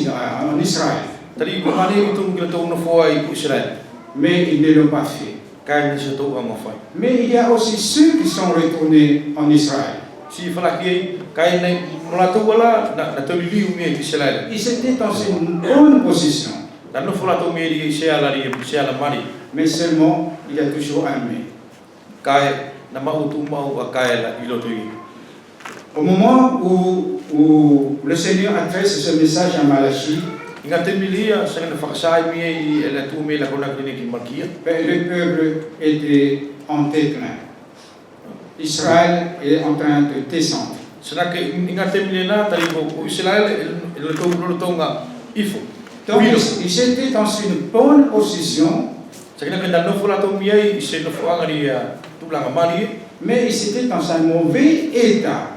en Israël. Mais ils ne l'ont pas fait. Mais il y a aussi ceux qui sont retournés en Israël. Ils étaient dans une bonne position. Mais seulement, il y a toujours un mais. Au moment où le Seigneur adresse ce message à Malachie, le peuple était en déclin. Israël est en train de descendre. Donc ils étaient dans une bonne position, mais ils étaient dans un mauvais état.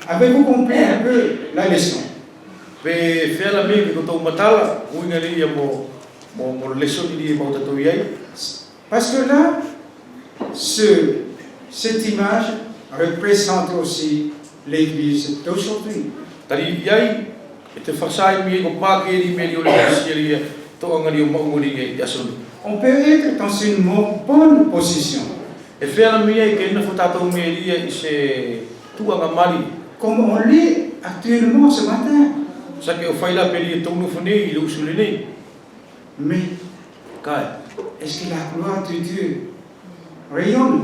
Avez-vous compris un peu la leçon? Parce que là, cette image représente aussi l'Église d'aujourd'hui. On peut être dans une bonne position, comme on lit actuellement ce matin. Mais est-ce que la gloire de Dieu rayonne?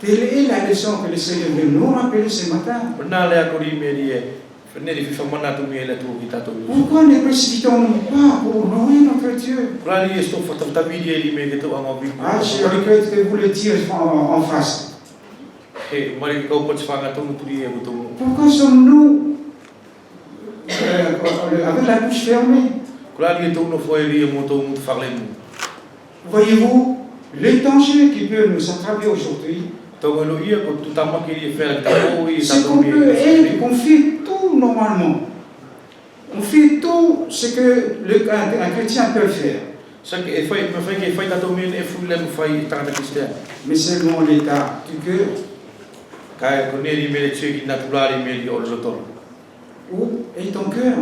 Telle est la leçon que le Seigneur veut nous rappeler ce matin. Pourquoi ne précipitons-nous pas pour louer notre Dieu? Je regrette de vous le dire en face. Pourquoi sommes-nous avec la bouche fermée? Voyez-vous les dangers qui peuvent nous attraper aujourd'hui? C'est qu'on fait tout normalement. On fait tout ce qu'un chrétien peut faire. Mais seulement l'état du cœur. Où est ton cœur?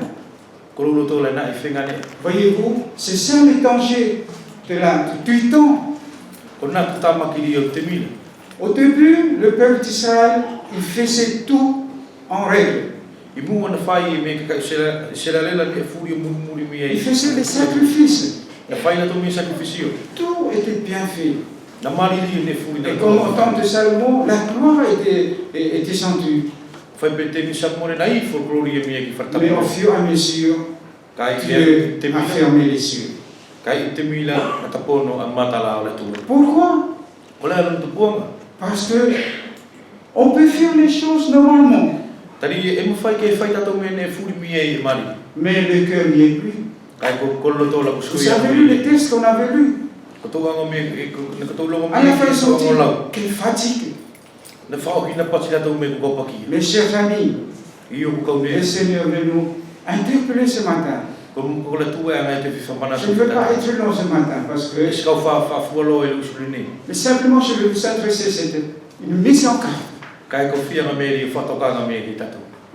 Voyez-vous, c'est ça le danger du temps. Au début, le peuple d'Israël, il faisait tout en règle. Il faisait des sacrifices. Tout était bien fait. Et comme au temps de Salomon, la gloire était descendue. Mais au fur et à mesure, Dieu a fermé les cieux. Pourquoi? Parce que on peut faire les choses normalement. Mais le cœur n'y est plus. Vous avez lu les textes qu'on avait lus. À la fin, ils sont dit, quelle fatigue. Mes chers amis, le Seigneur veut nous interpeller ce matin. Je ne veux pas être long ce matin parce que. Mais simplement, je vais vous adresser une mise en garde.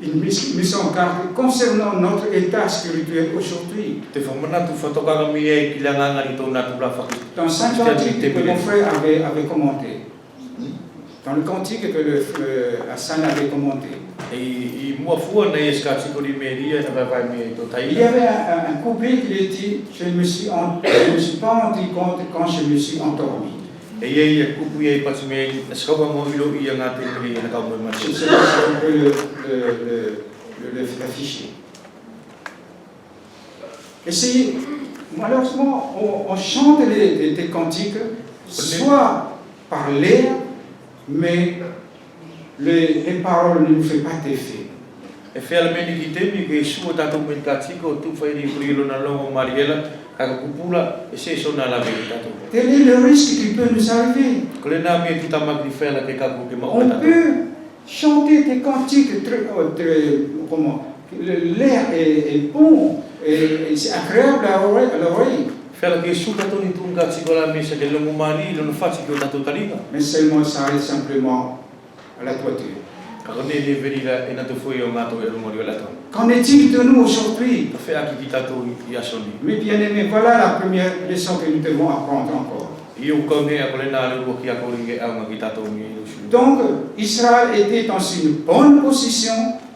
Une mise en garde concernant notre état spirituel aujourd'hui. Dans 5 cantiques que mon frère avait commenté. Dans le cantique que Hassan avait commenté. Il y avait un couplet qui dit je ne me suis pas rendu compte quand je me suis endormi. Je ne sais pas si on peut l'afficher. Et si, malheureusement, on chante des cantiques, soit par l'air, mais les paroles ne nous font pas d'effet. Quel est le risque qui peut nous arriver? On peut chanter des cantiques l'air est bon et c'est agréable à l'oreille. Mais seulement s'arrête simplement à la toiture. Qu'en est-il de nous aujourd'hui? Mes bien-aimés, voilà la première leçon que nous devons apprendre encore. Donc, Israël était dans une bonne position,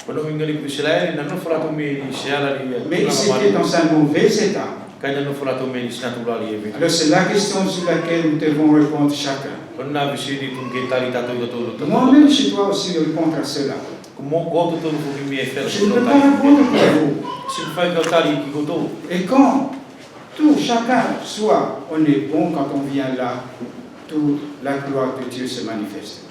mais il était dans un mauvais état. Alors c'est la question sur laquelle nous devons répondre chacun. Moi-même, je dois aussi répondre à cela. Je ne peux pas répondre pour vous. Et quand tout, chacun, soit on est bon quand on vient là, toute la gloire de Dieu se manifeste.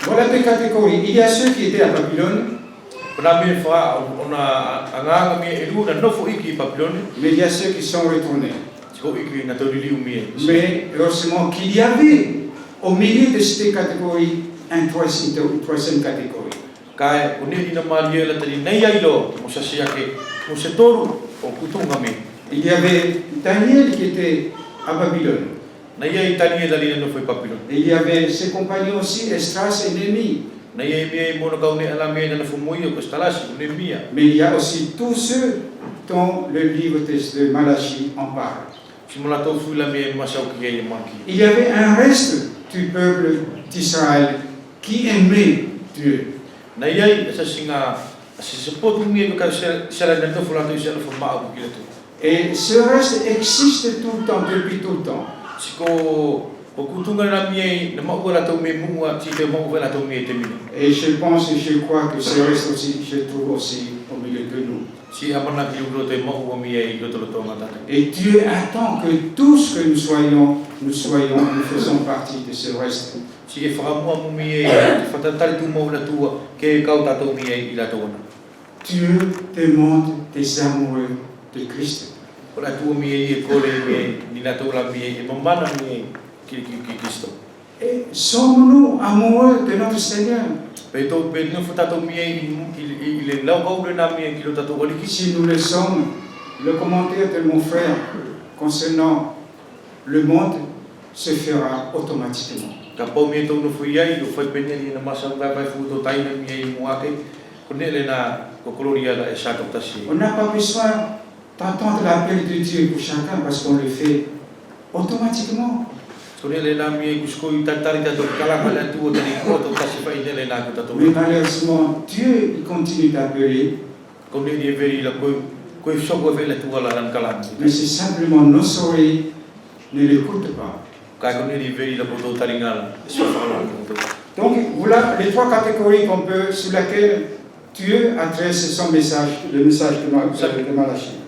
Voilà deux catégories. Il y a ceux qui étaient à Babylone, mais il y a ceux qui sont retournés. Mais heureusement qu'il y avait au milieu de ces catégories une troisième catégorie. Il y avait Daniel qui était à Babylone. Et il y avait ses compagnons aussi, Esdras et Néhémie. Mais il y a aussi tous ceux dont le livre de Malachie en parle. Il y avait un reste du peuple d'Israël qui aimait Dieu. Et ce reste existe tout le temps, depuis tout le temps. Et je pense et je crois que ce reste aussi, je trouve aussi au milieu de nous. Et Dieu attend que tous que nous faisons partie de ce reste. Dieu demande des amoureux de Christ. Et sommes-nous amoureux de notre Seigneur? Si nous le sommes, le commentaire de mon frère concernant le monde se fera automatiquement. On n'a pas besoin d'entendre l'appel de Dieu pour chacun parce qu'on le fait automatiquement. Mais malheureusement, Dieu il continue d'appeler. Mais c'est simplement nos oreilles ne l'écoutent pas. Donc voilà les trois catégories sur lesquelles Dieu adresse son message, le message de Malachie.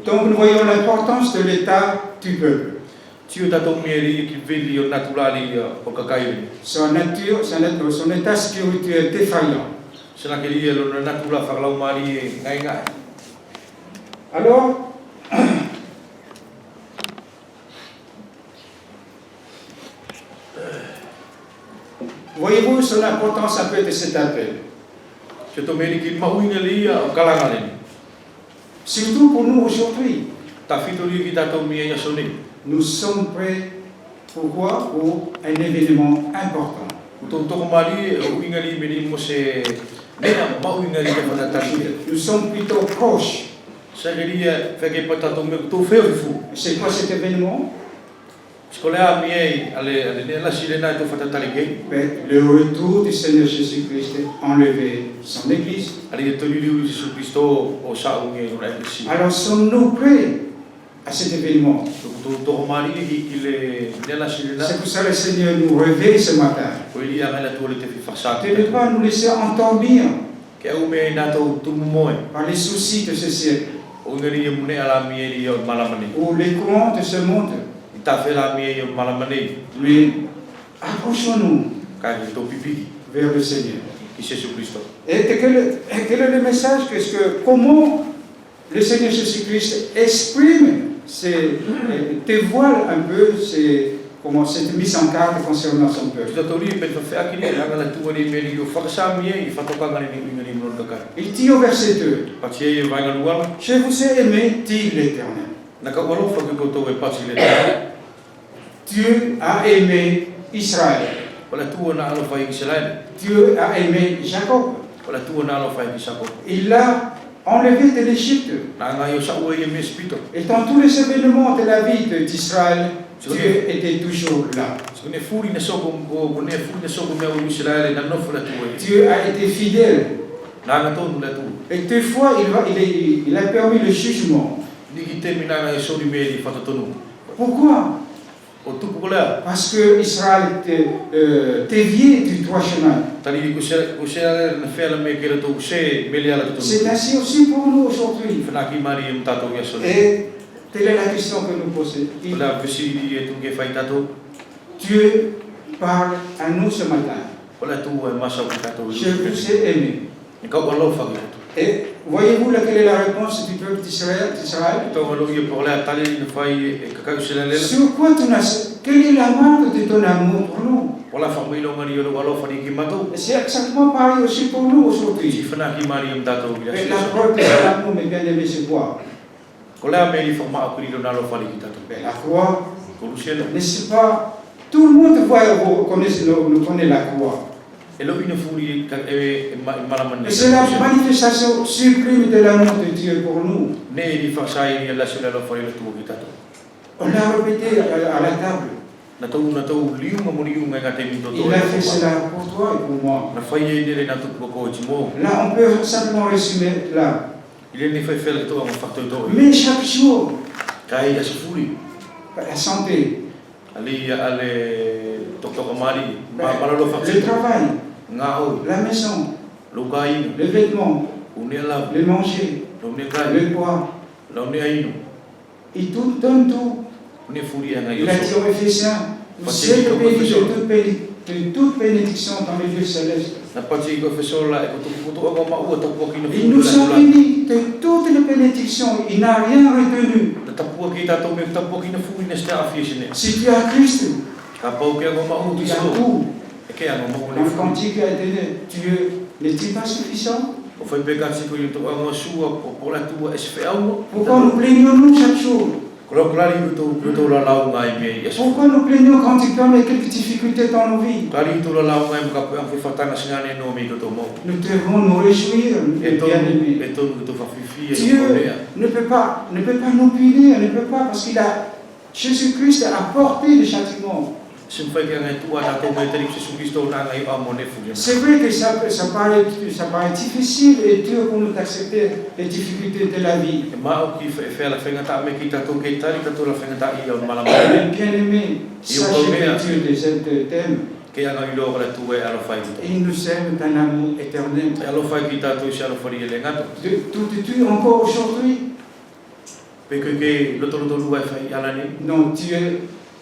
Donc nous voyons l'importance de l'état du peuple. Son état spirituel défaillant. Alors, voyez-vous son importance un peu de cet appel? Surtout pour nous aujourd'hui. Nous sommes prêts pourquoi? Pour un événement important. Nous sommes plutôt proches. C'est quoi cet événement? Le retour du Seigneur Jésus-Christ enlever son Église. Alors sommes-nous prêts à cet événement? C'est pour ça que le Seigneur nous réveille ce matin. De ne pas nous laisser endormir par les soucis de ce siècle ou les courants de ce monde. Mais approchons-nous vers le Seigneur. Et quel est le message? Comment le Seigneur Jésus-Christ exprime, dévoile un peu comment cette mise en garde concernant son peuple. Il dit au verset 2, je vous ai aimé, dit l'Éternel. Dieu a aimé Israël. Dieu a aimé Jacob. Il l'a enlevé de l'Égypte. Et dans tous les événements de la vie d'Israël, Dieu était toujours là. Dieu a été fidèle. Et deux fois, il a permis le jugement. Pourquoi? Parce que Israël était dévié du droit chemin. C'est ainsi aussi pour nous aujourd'hui. Et telle est la question que nous posons. Dieu parle à nous ce matin. Je vous ai aimé. Et voyez-vous quelle est la réponse du peuple d'Israël? Sur quoi quelle est la marque de ton amour pour nous? C'est exactement pareil aussi pour nous aujourd'hui. Mais la preuve de cet amour, mes bien-aimés, c'est quoi? La croix, n'est-ce pas? Tout le monde nous connaît la croix. Et c'est la manifestation suprême de l'amour de Dieu pour nous. On l'a répété à la table. Il a fait cela pour toi et pour moi. Là, on peut simplement résumer là. Mais chaque jour, la santé, le travail, la maison, les vêtements, le manger, le boire, et tout donne tout. Il a dit aux Éphésiens, vous êtes bénis de toute bénédiction dans les lieux célestes. Il nous a bénis de toutes les bénédictions, il n'a rien retenu. Si tu as Christ, tu as tout. Dans le cantique a été dit, Dieu n'est-il pas suffisant? Pourquoi nous plaignons-nous chaque jour? Pourquoi nous plaignons quand il permet quelques difficultés dans nos vies? Nous devons nous réjouir, bien-aimés. Dieu ne peut pas nous punir, ne peut pas, parce qu'il a, Jésus-Christ a porté le châtiment. C'est vrai que ça paraît difficile et dur pour nous d'accepter les difficultés de la vie. Bien aimé, sachez que Dieu t'aime. Et il nous aime d'un amour éternel. Tout es-tu encore aujourd'hui? Non, Dieu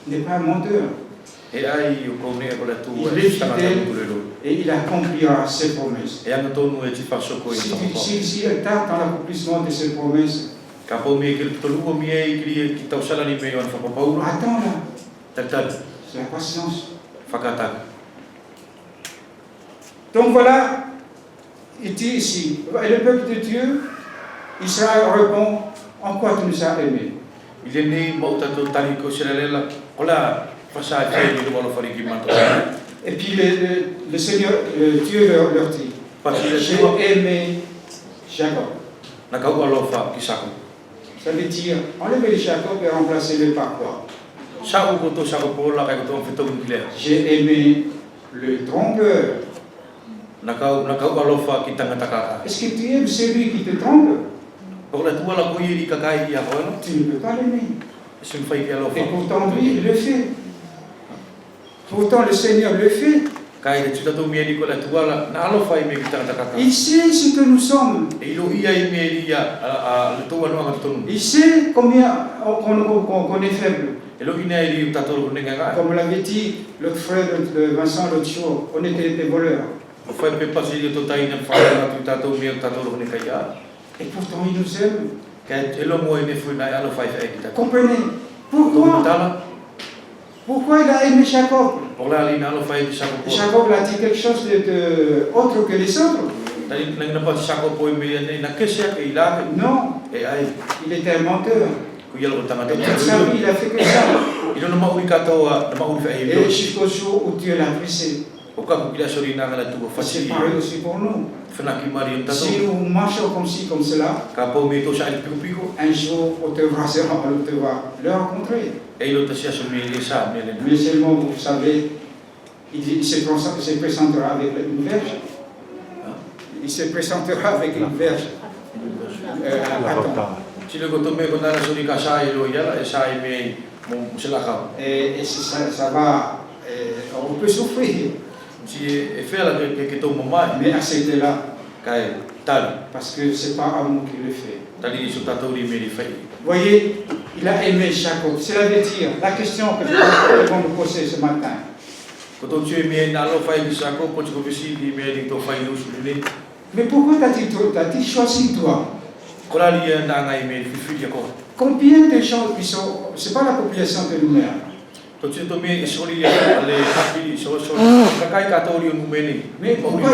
n'est pas menteur. Il est fidèle et il accomplira ses promesses. S'il tarde dans l'accomplissement de ses promesses, attends-la. C'est la patience. Donc voilà, il dit ici, et le peuple de Dieu, Israël répond, en quoi tu nous as aimés? Et puis le Seigneur, Dieu leur dit, j'ai aimé Jacob. Ça veut dire, enlevez le Jacob et remplacez-le par quoi? J'ai aimé le trompeur. Est-ce que tu aimes celui qui te trompe? Tu ne peux pas l'aimer. Et pourtant lui, il le fait. Pourtant le Seigneur le fait. Il sait ce que nous sommes. Il sait combien on est faible. Comme l'avait dit l'autre frère de Vincent l'autre jour, on était des voleurs. Et pourtant il nous aime. Comprenez pourquoi Pourquoi il a aimé Jacob? Pour la lina lo fai sa ko. Jacob a dit quelque chose de autre que les autres. Tadi nang na sa ko po me na kesa ke ila. Non, E ai il était un menteur. ku yel ko tanga Et toute sa vie, il a fait que ça. ilo na mau ikato na mau fa Et ilo. jusqu'au jour où Dieu l'a brisé. O ka ku kila sori na ngala tu C'est fasili. pareil aussi pour nous. Fena ki mari tato. Si nous marchons comme ci, comme cela, Ka po me to sa piku piku. un jour, on te va le rencontrer. E ilo ta sia so me sa me le. Mais seulement, vous savez, il se présentera avec une verge. Il se présentera avec une verge. Silo ko to me ko na sori ka sa ilo yala e sa me mo sila ka. Et ça va, on peut souffrir, Si e fela ke to mama mais acceptez-la, kai tal. parce que c'est pas amour qui le fait. Tadi so tato ri me li fai. Voyez, il a aimé Jacob. Cela veut dire, la question que je vais vous poser ce matin, Ko to tue me na lo fai sa ko po ko bisi di me di to fai no su ni. mais pourquoi t'as-tu choisi toi? Ko la li na ngai me fifi ko. Combien de gens qui sont, c'est pas la population de Nouméa, To tue to me sori ya le kapi so ka kai ka to ri no me ni. mais pourquoi